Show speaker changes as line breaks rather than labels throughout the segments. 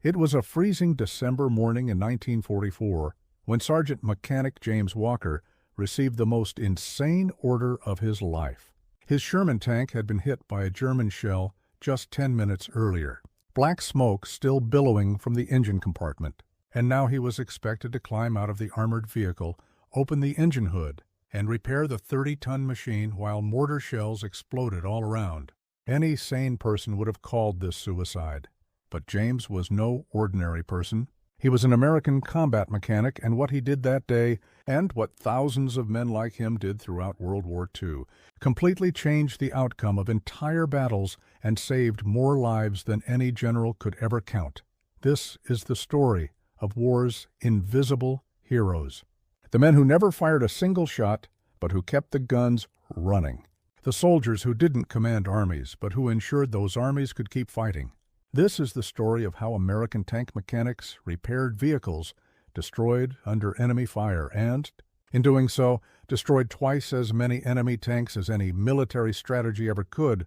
It was a freezing December morning in 1944 when Sergeant Mechanic James Walker received the most insane order of his life. His Sherman tank had been hit by a German shell just 10 minutes earlier, black smoke still billowing from the engine compartment, and now he was expected to climb out of the armored vehicle, open the engine hood, and repair the 30-ton machine while mortar shells exploded all around. Any sane person would have called this suicide. But James was no ordinary person. He was an American combat mechanic, and what he did that day, and what thousands of men like him did throughout World War II, completely changed the outcome of entire battles and saved more lives than any general could ever count. This is the story of war's invisible heroes. The men who never fired a single shot, but who kept the guns running. The soldiers who didn't command armies, but who ensured those armies could keep fighting. This is the story of how American tank mechanics repaired vehicles destroyed under enemy fire and, in doing so, destroyed twice as many enemy tanks as any military strategy ever could.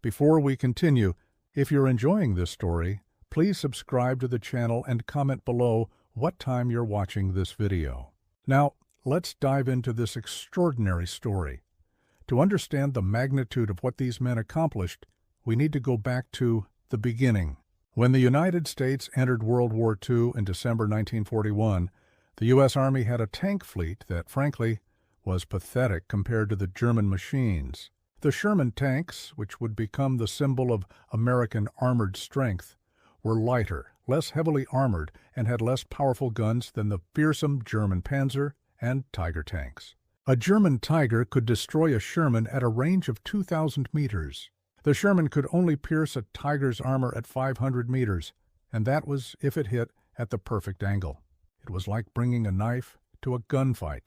Before we continue, if you're enjoying this story, please subscribe to the channel and comment below what time you're watching this video. Now, let's dive into this extraordinary story. To understand the magnitude of what these men accomplished, we need to go back to the beginning. When the United States entered World War II in December 1941, the U.S. Army had a tank fleet that, frankly, was pathetic compared to the German machines. The Sherman tanks, which would become the symbol of American armored strength, were lighter, less heavily armored, and had less powerful guns than the fearsome German Panzer and Tiger tanks. A German Tiger could destroy a Sherman at a range of 2,000 meters. The Sherman could only pierce a Tiger's armor at 500 meters, and that was if it hit at the perfect angle. It was like bringing a knife to a gunfight.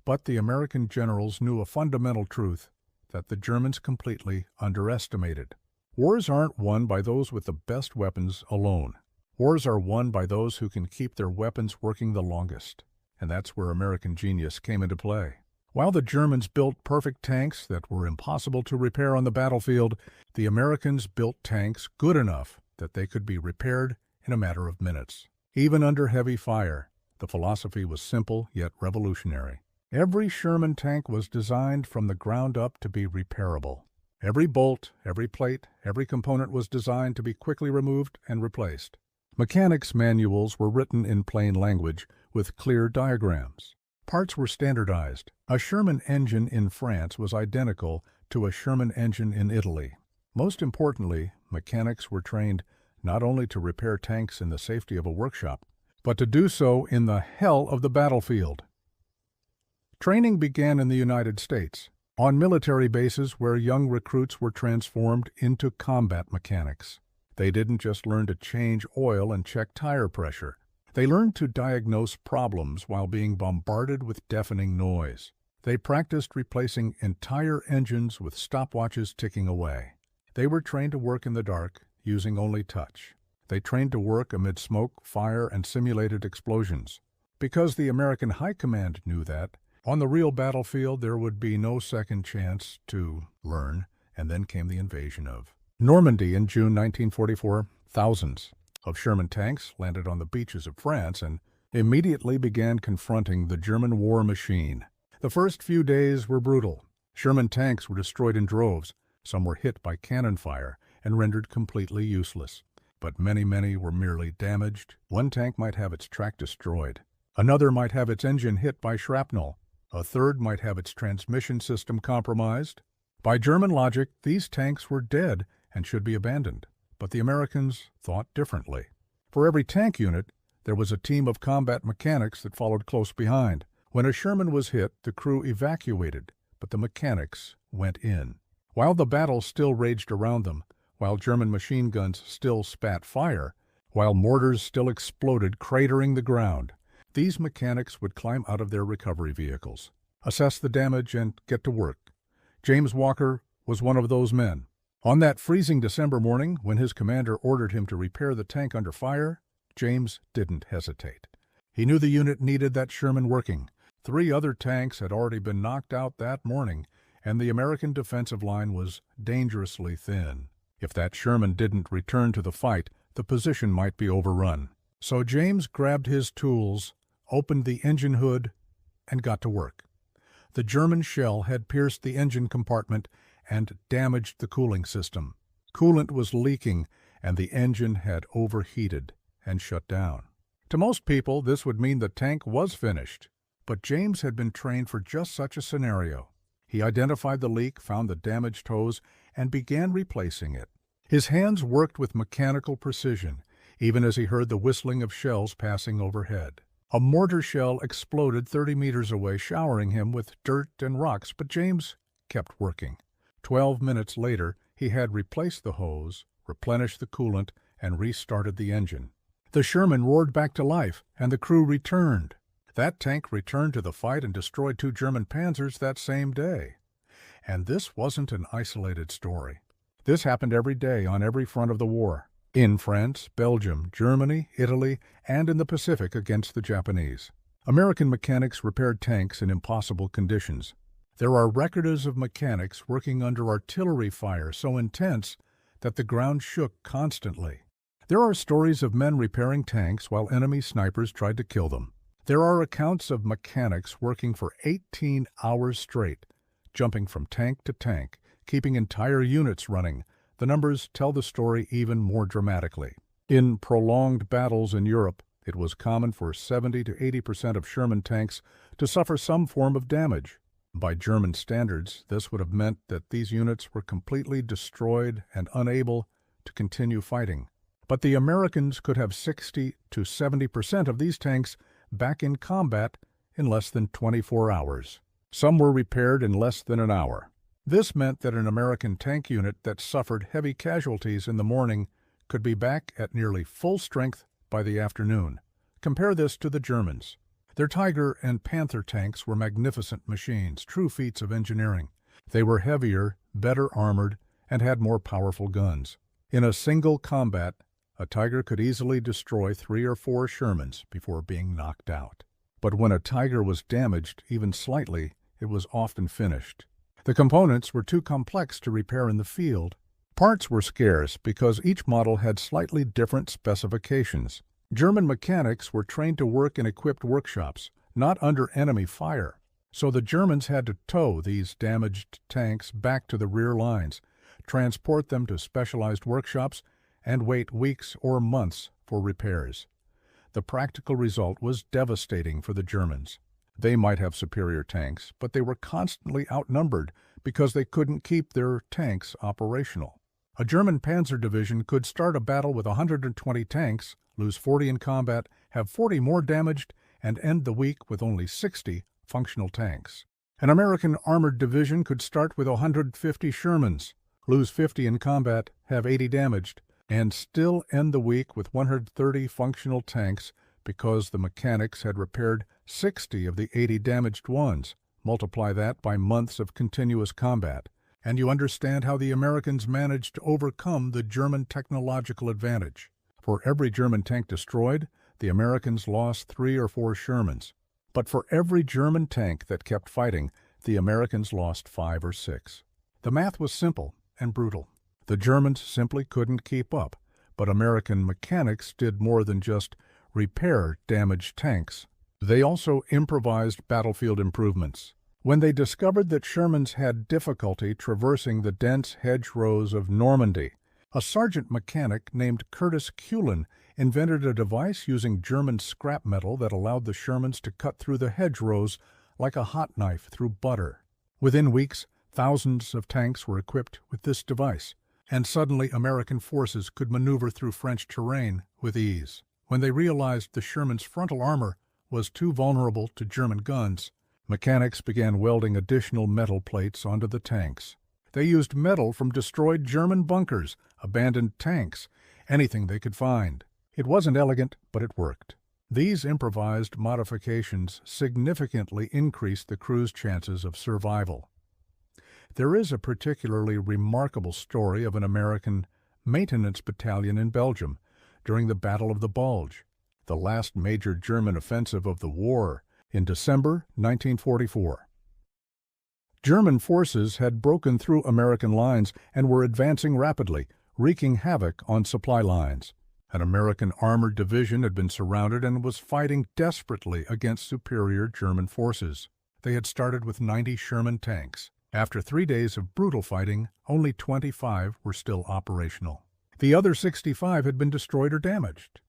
But the American generals knew a fundamental truth that the Germans completely underestimated. Wars aren't won by those with the best weapons alone. Wars are won by those who can keep their weapons working the longest. And that's where American genius came into play. While the Germans built perfect tanks that were impossible to repair on the battlefield, the Americans built tanks good enough that they could be repaired in a matter of minutes. Even under heavy fire, the philosophy was simple yet revolutionary. Every Sherman tank was designed from the ground up to be repairable. Every bolt, every plate, every component was designed to be quickly removed and replaced. Mechanics' manuals were written in plain language with clear diagrams. Parts were standardized. A Sherman engine in France was identical to a Sherman engine in Italy. Most importantly, mechanics were trained not only to repair tanks in the safety of a workshop, but to do so in the hell of the battlefield. Training began in the United States, on military bases where young recruits were transformed into combat mechanics. They didn't just learn to change oil and check tire pressure. They learned to diagnose problems while being bombarded with deafening noise. They practiced replacing entire engines with stopwatches ticking away. They were trained to work in the dark, using only touch. They trained to work amid smoke, fire, and simulated explosions. Because the American High Command knew that, on the real battlefield there would be no second chance to learn, and then came the invasion of Normandy in June 1944. Thousands of Sherman tanks landed on the beaches of France and immediately began confronting the German war machine. The first few days were brutal. Sherman tanks were destroyed in droves. Some were hit by cannon fire and rendered completely useless. But many were merely damaged. One tank might have its track destroyed. Another might have its engine hit by shrapnel. A third might have its transmission system compromised. By German logic, these tanks were dead and should be abandoned. But the Americans thought differently. For every tank unit, there was a team of combat mechanics that followed close behind. When a Sherman was hit, the crew evacuated, but the mechanics went in. While the battle still raged around them, while German machine guns still spat fire, while mortars still exploded, cratering the ground, these mechanics would climb out of their recovery vehicles, assess the damage, and get to work. James Walker was one of those men. On that freezing December morning, when his commander ordered him to repair the tank under fire, James didn't hesitate. He knew the unit needed that Sherman working. 3 other tanks had already been knocked out that morning, and the American defensive line was dangerously thin. If that Sherman didn't return to the fight, the position might be overrun. So James grabbed his tools, opened the engine hood, and got to work. The German shell had pierced the engine compartment and damaged the cooling system. Coolant was leaking, and the engine had overheated and shut down. To most people, this would mean the tank was finished, but James had been trained for just such a scenario. He identified the leak, found the damaged hose, and began replacing it. His hands worked with mechanical precision, even as he heard the whistling of shells passing overhead. A mortar shell exploded 30 meters away, showering him with dirt and rocks, but James kept working. 12 minutes later, he had replaced the hose, replenished the coolant, and restarted the engine. The Sherman roared back to life, and the crew returned. That tank returned to the fight and destroyed 2 German panzers that same day. And this wasn't an isolated story. This happened every day on every front of the war. In France, Belgium, Germany, Italy, and in the Pacific against the Japanese. American mechanics repaired tanks in impossible conditions. There are records of mechanics working under artillery fire so intense that the ground shook constantly. There are stories of men repairing tanks while enemy snipers tried to kill them. There are accounts of mechanics working for 18 hours straight, jumping from tank to tank, keeping entire units running. The numbers tell the story even more dramatically. In prolonged battles in Europe, it was common for 70 to 80% of Sherman tanks to suffer some form of damage. By German standards, this would have meant that these units were completely destroyed and unable to continue fighting. But the Americans could have 60 to 70% of these tanks back in combat in less than 24 hours. Some were repaired in less than an hour. This meant that an American tank unit that suffered heavy casualties in the morning could be back at nearly full strength by the afternoon. Compare this to the Germans. Their Tiger and Panther tanks were magnificent machines, true feats of engineering. They were heavier, better armored, and had more powerful guns. In a single combat, a Tiger could easily destroy 3 or 4 Shermans before being knocked out. But when a Tiger was damaged, even slightly, it was often finished. The components were too complex to repair in the field. Parts were scarce because each model had slightly different specifications. German mechanics were trained to work in equipped workshops, not under enemy fire. So the Germans had to tow these damaged tanks back to the rear lines, transport them to specialized workshops, and wait weeks or months for repairs. The practical result was devastating for the Germans. They might have superior tanks, but they were constantly outnumbered because they couldn't keep their tanks operational. A German panzer division could start a battle with 120 tanks, lose 40 in combat, have 40 more damaged, and end the week with only 60 functional tanks. An American armored division could start with 150 Shermans, lose 50 in combat, have 80 damaged, and still end the week with 130 functional tanks because the mechanics had repaired 60 of the 80 damaged ones. Multiply that by months of continuous combat, and you understand how the Americans managed to overcome the German technological advantage. For every German tank destroyed, the Americans lost 3 or 4 Shermans. But for every German tank that kept fighting, the Americans lost 5 or 6. The math was simple and brutal. The Germans simply couldn't keep up, but American mechanics did more than just repair damaged tanks. They also improvised battlefield improvements. When they discovered that Shermans had difficulty traversing the dense hedgerows of Normandy, a sergeant mechanic named Curtis Cullen invented a device using German scrap metal that allowed the Shermans to cut through the hedgerows like a hot knife through butter. Within weeks, thousands of tanks were equipped with this device, and suddenly American forces could maneuver through French terrain with ease. When they realized the Sherman's frontal armor was too vulnerable to German guns, mechanics began welding additional metal plates onto the tanks. They used metal from destroyed German bunkers, abandoned tanks, anything they could find. It wasn't elegant, but it worked. These improvised modifications significantly increased the crew's chances of survival. There is a particularly remarkable story of an American maintenance battalion in Belgium during the Battle of the Bulge, the last major German offensive of the war, in December 1944. German forces had broken through American lines and were advancing rapidly, wreaking havoc on supply lines. An American armored division had been surrounded and was fighting desperately against superior German forces. They had started with 90 Sherman tanks. After 3 days of brutal fighting, only 25 were still operational. The other 65 had been destroyed or damaged.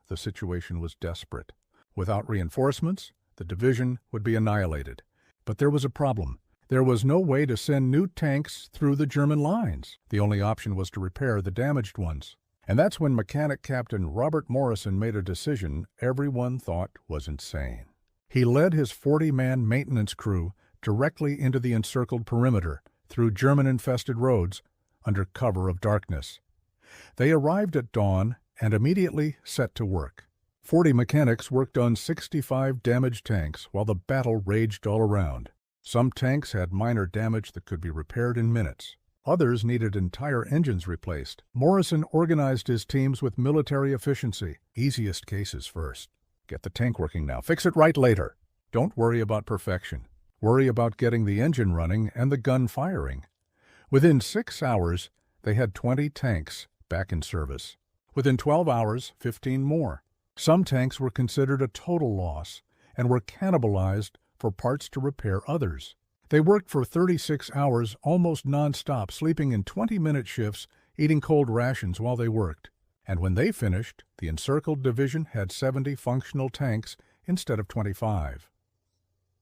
The situation was desperate. Without reinforcements, the division would be annihilated. But there was a problem. There was no way to send new tanks through the German lines. The only option was to repair the damaged ones. And that's when Mechanic Captain Robert Morrison made a decision everyone thought was insane. He led his 40-man maintenance crew directly into the encircled perimeter through German-infested roads under cover of darkness. They arrived at dawn and immediately set to work. 40 mechanics worked on 65 damaged tanks while the battle raged all around. Some tanks had minor damage that could be repaired in minutes. Others needed entire engines replaced. Morrison organized his teams with military efficiency. Easiest cases first. Get the tank working now. Fix it right later. Don't worry about perfection. Worry about getting the engine running and the gun firing. Within 6 hours, they had 20 tanks back in service. Within 12 hours, 15 more. Some tanks were considered a total loss and were cannibalized for parts to repair others. They worked for 36 hours almost non-stop, sleeping in 20-minute shifts, eating cold rations while they worked. And when they finished, the encircled division had 70 functional tanks instead of 25.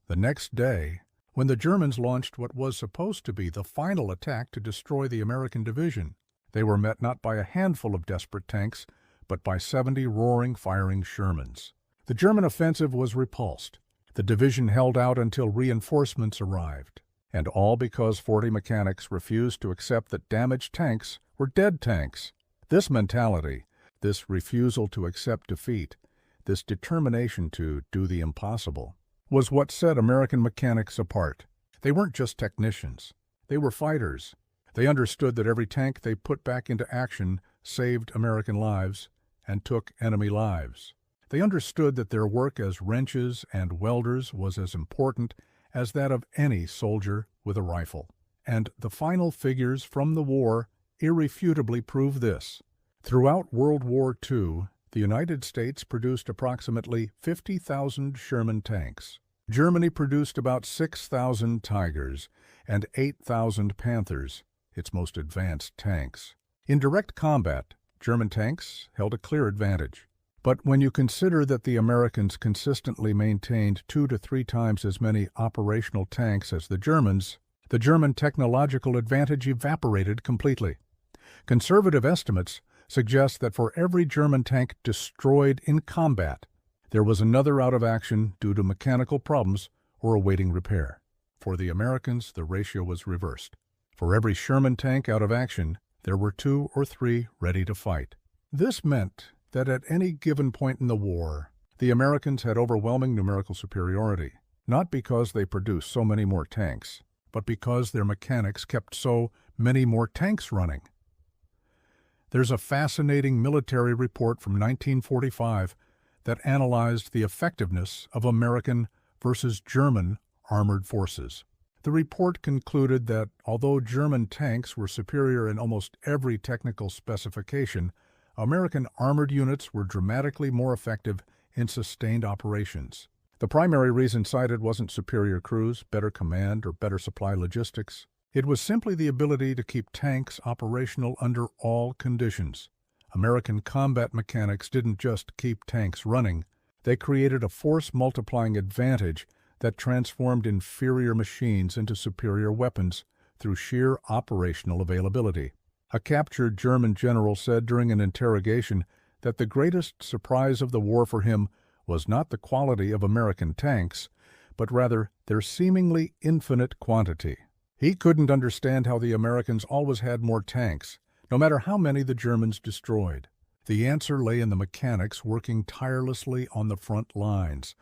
The next day, when the Germans launched what was supposed to be the final attack to destroy the American division, they were met not by a handful of desperate tanks, but by 70 roaring, firing Shermans. The German offensive was repulsed. The division held out until reinforcements arrived, and all because 40 mechanics refused to accept that damaged tanks were dead tanks. This mentality, this refusal to accept defeat, this determination to do the impossible, was what set American mechanics apart. They weren't just technicians. They were fighters. They understood that every tank they put back into action saved American lives and took enemy lives. They understood that their work as wrenches and welders was as important as that of any soldier with a rifle. And the final figures from the war irrefutably prove this. Throughout World War II, the United States produced approximately 50,000 Sherman tanks. Germany produced about 6,000 Tigers and 8,000 Panthers, its most advanced tanks. In direct combat, German tanks held a clear advantage. But when you consider that the Americans consistently maintained 2 to 3 times as many operational tanks as the Germans, the German technological advantage evaporated completely. Conservative estimates suggest that for every German tank destroyed in combat, there was another out of action due to mechanical problems or awaiting repair. For the Americans, the ratio was reversed. For every Sherman tank out of action, there were 2 or 3 ready to fight. This meant that at any given point in the war, the Americans had overwhelming numerical superiority, not because they produced so many more tanks, but because their mechanics kept so many more tanks running. There's a fascinating military report from 1945 that analyzed the effectiveness of American versus German armored forces. The report concluded that although German tanks were superior in almost every technical specification, American armored units were dramatically more effective in sustained operations. The primary reason cited wasn't superior crews, better command, or better supply logistics. It was simply the ability to keep tanks operational under all conditions. American combat mechanics didn't just keep tanks running. They created a force-multiplying advantage that transformed inferior machines into superior weapons through sheer operational availability. A captured German general said during an interrogation that the greatest surprise of the war for him was not the quality of American tanks, but rather their seemingly infinite quantity. He couldn't understand how the Americans always had more tanks, no matter how many the Germans destroyed. The answer lay in the mechanics working tirelessly on the front lines.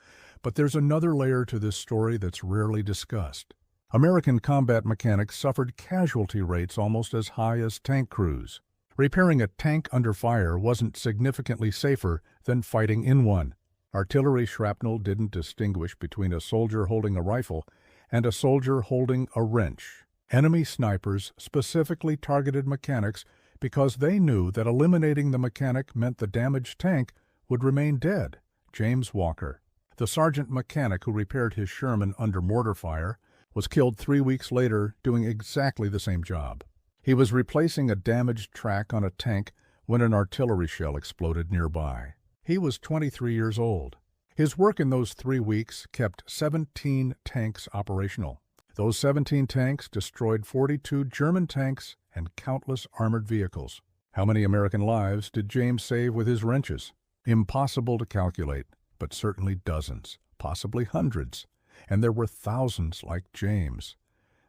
But there's another layer to this story that's rarely discussed. American combat mechanics suffered casualty rates almost as high as tank crews. Repairing a tank under fire wasn't significantly safer than fighting in one. Artillery shrapnel didn't distinguish between a soldier holding a rifle and a soldier holding a wrench. Enemy snipers specifically targeted mechanics because they knew that eliminating the mechanic meant the damaged tank would remain dead. James Walker, the sergeant mechanic who repaired his Sherman under mortar fire, was killed 3 weeks later doing exactly the same job. He was replacing a damaged track on a tank when an artillery shell exploded nearby. He was 23 years old. His work in those 3 weeks kept 17 tanks operational. Those 17 tanks destroyed 42 German tanks and countless armored vehicles. How many American lives did James save with his wrenches? Impossible to calculate, but certainly dozens, possibly hundreds. And there were thousands like James,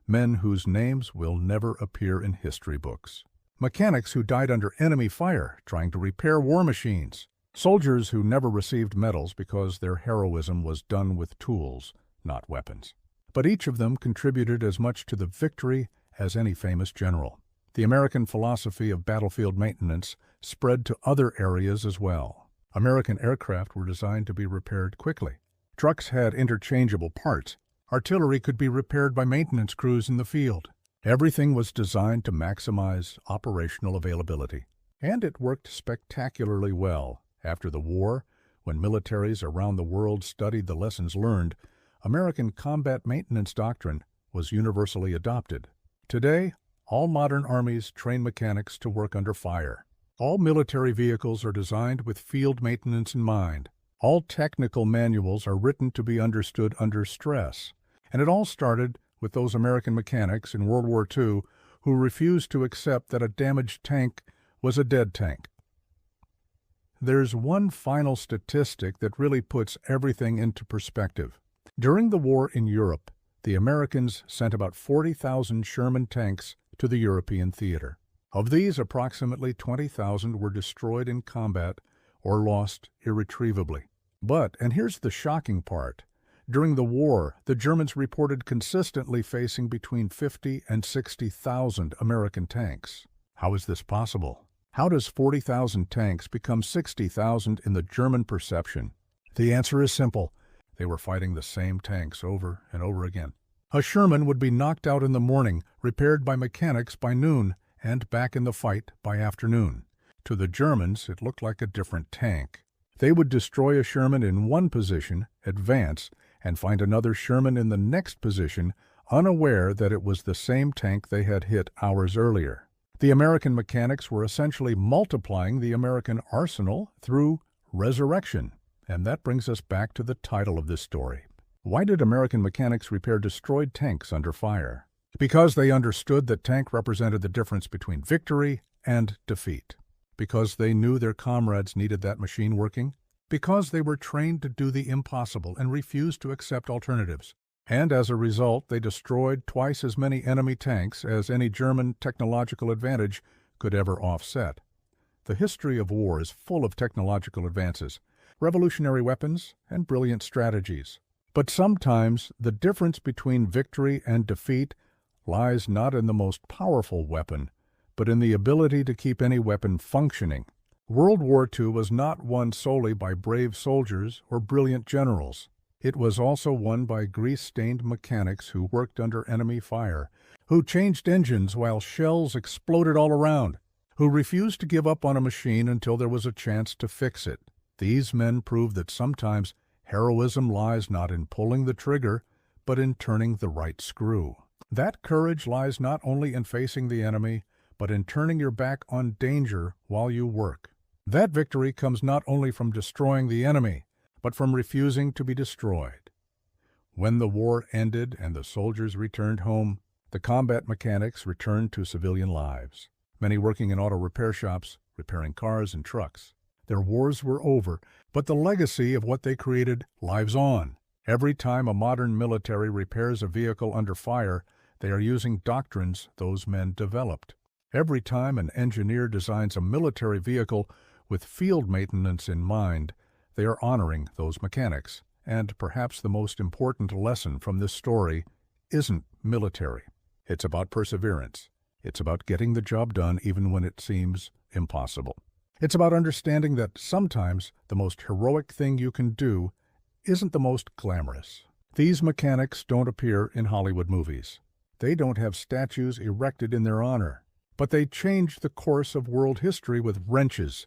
men whose names will never appear in history books. Mechanics who died under enemy fire trying to repair war machines. Soldiers who never received medals because their heroism was done with tools, not weapons. But each of them contributed as much to the victory as any famous general. The American philosophy of battlefield maintenance spread to other areas as well. American aircraft were designed to be repaired quickly. Trucks had interchangeable parts. Artillery could be repaired by maintenance crews in the field. Everything was designed to maximize operational availability. And it worked spectacularly well. After the war, when militaries around the world studied the lessons learned, American combat maintenance doctrine was universally adopted. Today, all modern armies train mechanics to work under fire. All military vehicles are designed with field maintenance in mind. All technical manuals are written to be understood under stress. And it all started with those American mechanics in World War II who refused to accept that a damaged tank was a dead tank. There's one final statistic that really puts everything into perspective. During the war in Europe, the Americans sent about 40,000 Sherman tanks to the European theater. Of these, approximately 20,000 were destroyed in combat or lost irretrievably. But, and here's the shocking part, during the war, the Germans reported consistently facing between 50 and 60,000 American tanks. How is this possible? How does 40,000 tanks become 60,000 in the German perception? The answer is simple. They were fighting the same tanks over and over again. A Sherman would be knocked out in the morning, repaired by mechanics by noon, and back in the fight by afternoon. To the Germans, it looked like a different tank. They would destroy a Sherman in one position, advance, and find another Sherman in the next position, unaware that it was the same tank they had hit hours earlier. The American mechanics were essentially multiplying the American arsenal through resurrection. And that brings us back to the title of this story. Why did American mechanics repair destroyed tanks under fire? Because they understood that tank represented the difference between victory and defeat. Because they knew their comrades needed that machine working. Because they were trained to do the impossible and refused to accept alternatives. And as a result, they destroyed twice as many enemy tanks as any German technological advantage could ever offset. The history of war is full of technological advances, revolutionary weapons, and brilliant strategies. But sometimes the difference between victory and defeat lies not in the most powerful weapon, but in the ability to keep any weapon functioning. World War II was not won solely by brave soldiers or brilliant generals. It was also won by grease-stained mechanics who worked under enemy fire, who changed engines while shells exploded all around, who refused to give up on a machine until there was a chance to fix it. These men proved that sometimes heroism lies not in pulling the trigger, but in turning the right screw. That courage lies not only in facing the enemy, but in turning your back on danger while you work. That victory comes not only from destroying the enemy, but from refusing to be destroyed. When the war ended and the soldiers returned home, the combat mechanics returned to civilian lives, many working in auto repair shops, repairing cars and trucks. Their wars were over, but the legacy of what they created lives on. Every time a modern military repairs a vehicle under fire, they are using doctrines those men developed. Every time an engineer designs a military vehicle with field maintenance in mind, they are honoring those mechanics. And perhaps the most important lesson from this story isn't military. It's about perseverance. It's about getting the job done even when it seems impossible. It's about understanding that sometimes the most heroic thing you can do isn't the most glamorous. These mechanics don't appear in Hollywood movies. They don't have statues erected in their honor, but they changed the course of world history with wrenches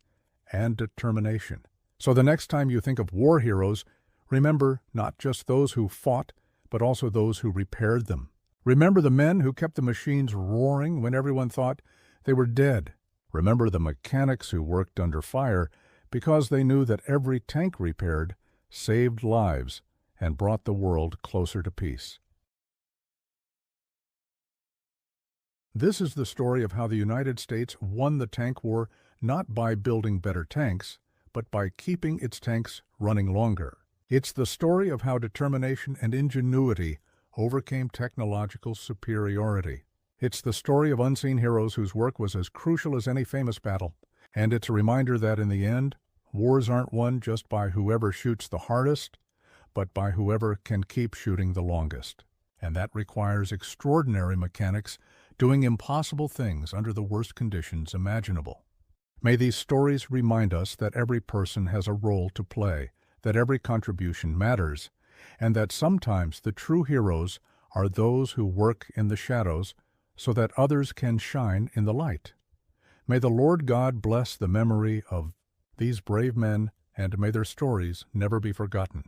and determination. So the next time you think of war heroes, remember not just those who fought, but also those who repaired them. Remember the men who kept the machines roaring when everyone thought they were dead. Remember the mechanics who worked under fire because they knew that every tank repaired saved lives and brought the world closer to peace. This is the story of how the United States won the tank war not by building better tanks, but by keeping its tanks running longer. It's the story of how determination and ingenuity overcame technological superiority. It's the story of unseen heroes whose work was as crucial as any famous battle. And it's a reminder that in the end, wars aren't won just by whoever shoots the hardest, but by whoever can keep shooting the longest. And that requires extraordinary mechanics doing impossible things under the worst conditions imaginable. May these stories remind us that every person has a role to play, that every contribution matters, and that sometimes the true heroes are those who work in the shadows so that others can shine in the light. May the Lord God bless the memory of these brave men, and may their stories never be forgotten.